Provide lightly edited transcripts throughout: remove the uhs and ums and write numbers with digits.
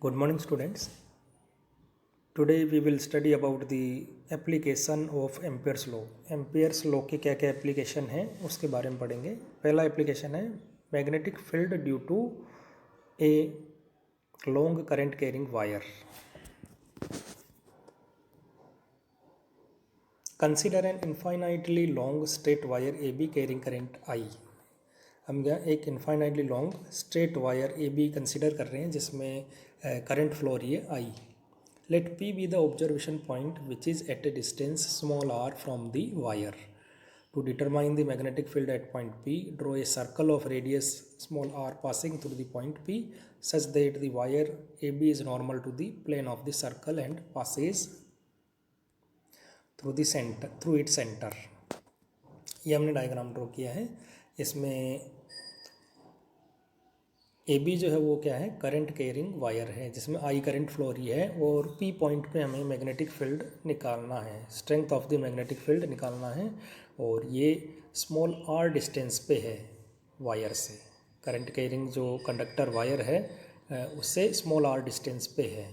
Good morning, students. Today we will study about the application of Ampere's law. Ampere's law के क्या क्या application हैं उसके बारे में पढ़ेंगे. पहला एप्लीकेशन है magnetic field due to a long current carrying wire. Consider an infinitely long straight wire A B carrying current I. हम क्या एक infinitely long straight wire A B consider कर रहे हैं जिसमें करंट फ्लो रही है I. Let P be the observation point which is at a distance small R from the wire. To determine the magnetic field at point P, draw a circle of radius small r passing through the point P such that the wire A B is normal to the plane of the circle and passes through the centre through its centre. ये हमने diagram draw किया है. इसमें A B जो है वो क्या है, करंट कैरिंग वायर है जिसमें आई करंट फ्लो रही है और पी पॉइंट पे हमें मैग्नेटिक फील्ड निकालना है, strength of the magnetic field निकालना है. और ये स्मॉल आर डिस्टेंस पे है वायर से. करंट कैरिंग जो कंडक्टर वायर है उससे स्मॉल आर डिस्टेंस पे है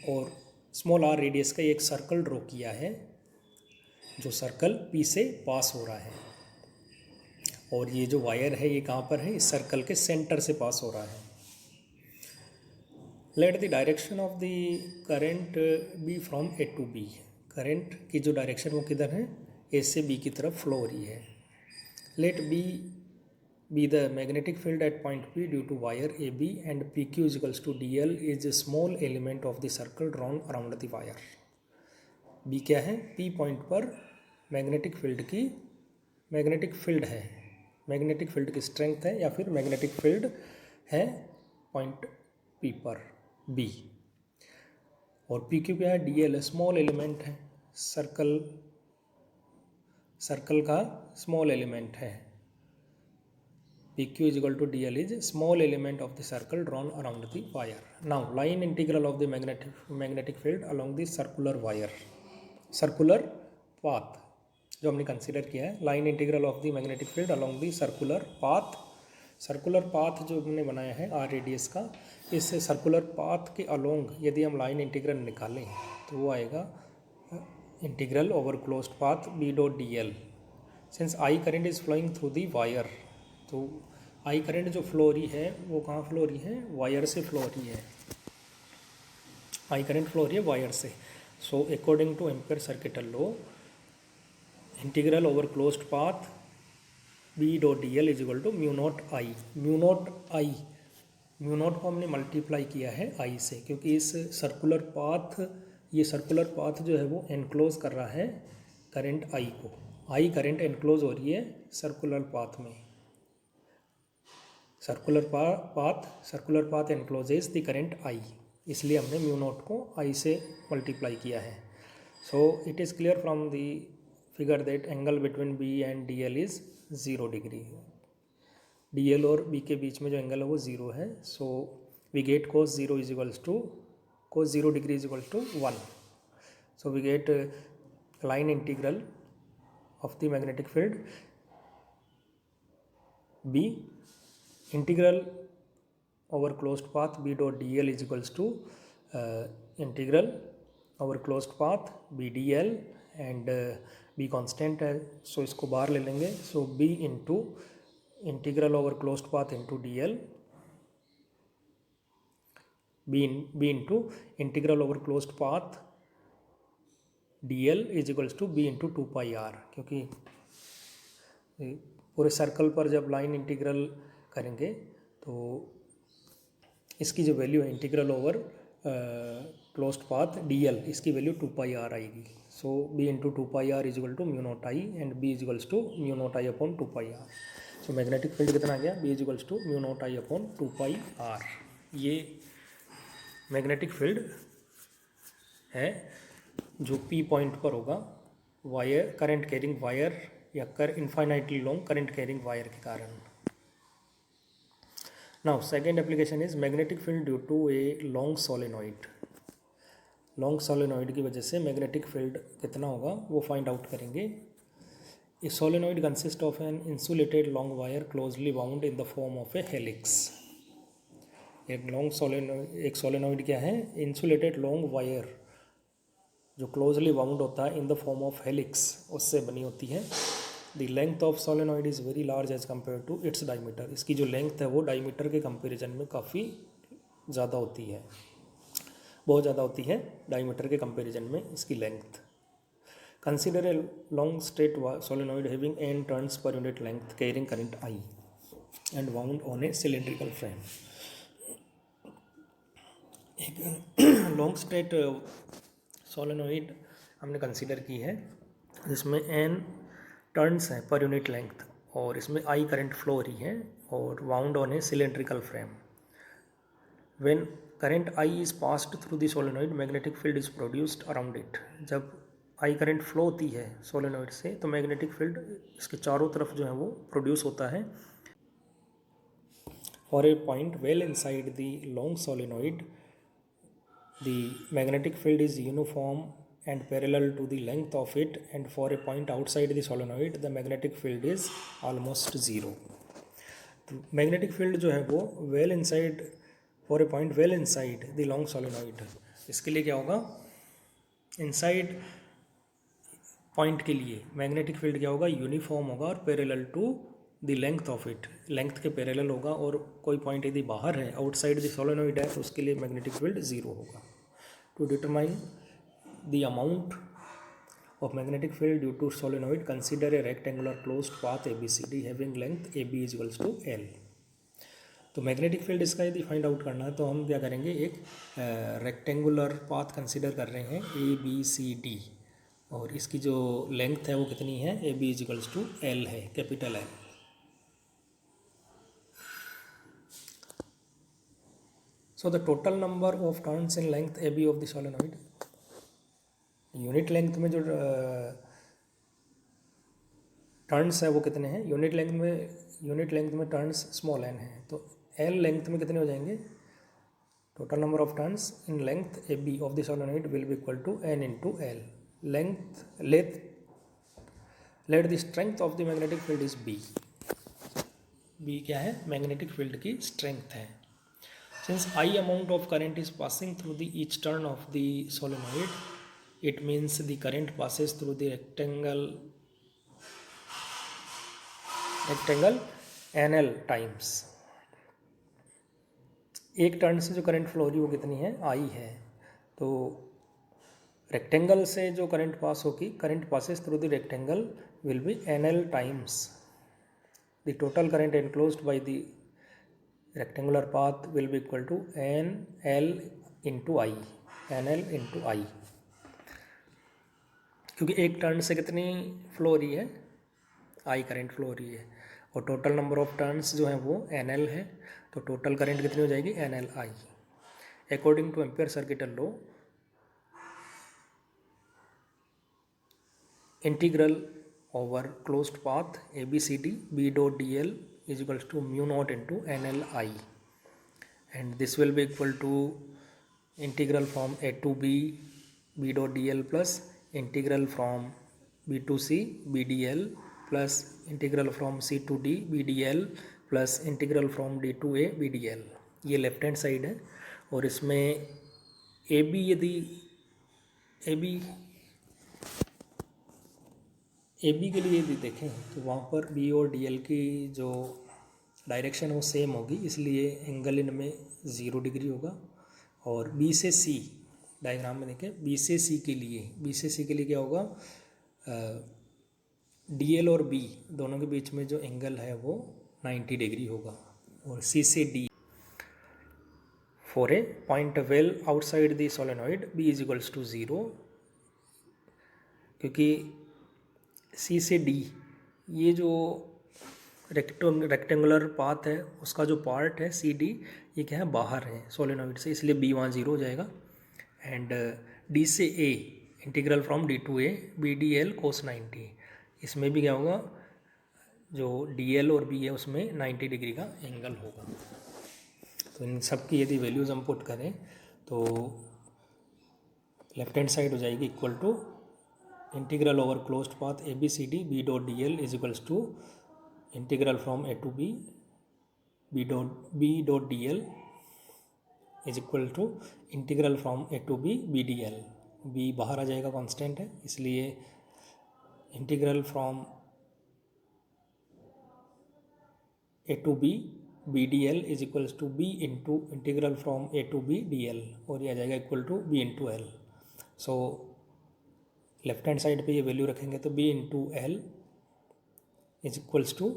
और स्मॉल आर रेडियस का एक सर्कल ड्रॉ किया है जो सर्कल पी से पास हो रहा है. और ये जो वायर है ये कहाँ पर है, इस सर्कल के सेंटर से पास हो रहा है. Let the direction of the current be from A to B. Current की जो डायरेक्शन वो किधर है, ए से बी की तरफ फ्लो हो रही है. Let B the magnetic field at point P due to wire A B and P Q equals to d L is a small element of the circle drawn around the wire. B क्या है, P point पर magnetic field है, magnetic field की strength है या फिर magnetic field है point P पर बी. और पी क्यू क्या है, डी एल स्मॉल एलिमेंट है, सर्कल का स्मॉल एलिमेंट है. P Q is equal to d L is small element of the circle drawn around the wire. Now line integral of the magnetic field along the circular wire, circular path जो हमने consider किया है. Line integral of the magnetic field along the circular path. Circular path जो हमने बनाया है are radius का, इस सर्कुलर पाथ के अलोंग यदि हम लाइन इंटीग्रल निकालें तो वो आएगा integral over closed path B dot d l. Since I current is flowing through the wire, तो आई करंट जो फ्लो रही है वो कहाँ फ्लो रही है, वायर से फ्लो रही है. आई करंट फ्लो रही है वायर से. So according to Ampere circuital law, integral over closed path B dot d L is equal to mu naught I. Mu naught को हमने मल्टीप्लाई किया है आई से, क्योंकि इस सर्कुलर पाथ जो है वो एनक्लोज कर रहा है करंट आई को. आई करंट एनक्लोज हो रही है सर्कुलर पाथ में. Circular path encloses the current I, इसलिए हमने म्यू नॉट को आई से मल्टीप्लाई किया है. So it is clear from the figure that angle between B and DL is 0 degree. DL और B के बीच में जो एंगल है वो 0 है. सो we get cos 0 is equals to cos 0 degree is equals to 1. So we get line integral of the magnetic field B integral over closed path B dot DL is equals to integral over closed path B DL and B constant है, so इसको बाहर ले लेंगे. So B into integral over closed path into D L, B into integral over closed path D L is equals to B into 2 pi R. क्योंकि पूरे circle पर जब line integral करेंगे तो इसकी जो वैल्यू है integral over closed path D L, इसकी वैल्यू 2 पाई आर आएगी. So B into 2 pi R is equal to mu naught I and B is equals to mu naught I upon 2 pi R. So magnetic field कितना आ गया, B is equals to mu naught I upon 2 pi R. ये magnetic field है जो P point पर होगा wire current carrying wire या infinitely long current carrying wire के कारण. Now second application is magnetic field due to a long solenoid. Long solenoid की वजह से मैग्नेटिक फील्ड कितना होगा वो फाइंड आउट करेंगे. A solenoid consist of an insulated long wire closely bound in the form of a helix. एक solenoid क्या है, इंसुलेटेड लॉन्ग वायर जो क्लोजली बाउंड होता है in the form of helix, उससे बनी होती है। The length of solenoid is very large as compare to its diameter, इसकी जो लेंथ है वो डायमीटर के कंपेरिजन में काफ़ी ज़्यादा होती है, बहुत ज़्यादा होती है डायमीटर के कंपेरिजन में इसकी length. Consider a long straight solenoid having n turns per unit length carrying current I and wound on A cylindrical frame. एक लॉन्ग स्ट्रेट सोलेनोइड हमने कंसीडर की है जिसमें n टर्न्स हैं पर यूनिट लेंथ और इसमें I करंट फ्लो हो रही है और wound on A cylindrical frame. When current I is passed through the solenoid magnetic field is produced around it. जब I करंट फ्लो होती है सोलेनोइड से तो मैग्नेटिक फील्ड इसके चारों तरफ जो है वो प्रोड्यूस होता है। For a point well inside the long solenoid the magnetic field is uniform and parallel to the length of it, and for a point outside the solenoid the magnetic field is almost zero. तो magnetic field जो है वो well inside, for a point well inside the long solenoid, इसके लिए क्या होगा, inside point के लिए magnetic field क्या होगा, यूनिफॉर्म होगा और parallel to the length of it, length के पैरेलल होगा। और कोई पॉइंट यदि बाहर है आउटसाइड द सोलेनोइड है तो उसके लिए मैग्नेटिक फील्ड ज़ीरो होगा। To determine the amount of magnetic field due to solenoid consider a rectangular closed path ABCD having length AB equals to L। तो मैग्नेटिक फील्ड इसका यदि फाइंड आउट करना है तो हम क्या करेंगे, एक रेक्टेंगुलर पाथ कंसिडर कर रहे हैं ABCD और इसकी जो लेंथ है वो कितनी है, AB इक्वल्स टू L है, capital L। So the total number of turns in length AB of the solenoid, unit length में जो टर्न्स है वो कितने हैं, यूनिट लेंथ में टर्न्स स्मॉल n है तो L लेंथ में कितने हो जाएंगे, total number of turns in length AB of the solenoid will be equal to n into L। Let the strength of the magnetic field is B क्या है, magnetic field की strength है। Since I amount of current is passing through the each turn of the solenoid, it means the current passes through the rectangle NL times। एक turn से जो current flow हो रही है वो कितनी है, I है। तो रेक्टेंगल से जो करंट पास होगी, current passes through the rectangle will be NL times the total current enclosed by the rectangular path will be equal to NL into I, NL into I, क्योंकि एक turn से कितनी flow हो रही है, I current flow हो रही है और टोटल नंबर ऑफ टर्न्स जो है वो NL है तो टोटल करंट कितनी हो जाएगी, NLI। According two ampere circuital law, integral over closed path ABCD B dot DL is equals to mu naught into NLI, and this will be equal to integral from A to B B dot DL plus integral from B to C BDL plus integral from C to D BDL plus integral from D to A BDL। ये left hand side है और इसमें AB यदि AB के लिए यदि देखें तो वहाँ पर B और DL की जो डायरेक्शन है वो सेम होगी, इसलिए एंगल इनमें 0 डिग्री होगा। और B से C डायग्राम में देखें, B से C के लिए क्या होगा, DL और B दोनों के बीच में जो एंगल है वो 90 डिग्री होगा। और C से D for a point well outside the solenoid B is equals to 0, क्योंकि C से D ये जो रेक्टेंगुलर पाथ है उसका जो पार्ट है CD ये क्या है, बाहर है सोलेनोइड से, इसलिए B वहाँ 0 हो जाएगा। एंड D से A integral from D to A BDL cos 90, इसमें भी क्या होगा, जो DL और B है उसमें 90 डिग्री का एंगल होगा। तो इन सब की यदि वैल्यूज़ हम पुट करें तो लेफ्ट हैंड साइड हो जाएगी equal to integral over closed path ABCD B dot DL is equals to integral from A to B B dot DL is equal to integral from A to B B d L. B बाहर आ जाएगा, constant है, इसलिए integral from A to B B d L is equals to B into integral from A to B d l, और ये आ जाएगा equal to B into L. So left hand side पे ये वैल्यू रखेंगे तो B into L is equals to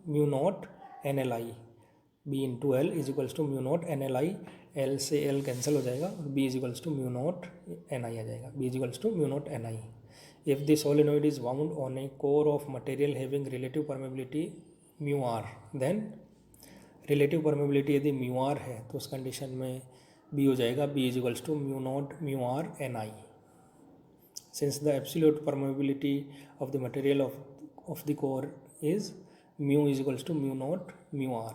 mu naught N L I. B into L is equals to mu naught N L I, L से L cancel हो जाएगा और B is equals to mu naught N I आ जाएगा। B is equals to mu naught N I. If the solenoid is wound on a core of material having relative permeability mu r, then relative permeability यदि mu r है तो उस condition में B हो जाएगा B is equals to mu naught mu r n I. Since the absolute permeability of the material of the core is mu is equals to mu naught mu r.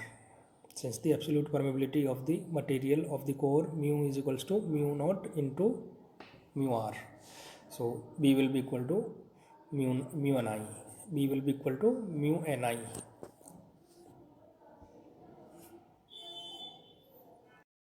Since the absolute permeability of the material of the core mu is equals to mu naught into mu r, so B will be equal to mu ni. B will be equal to mu ni.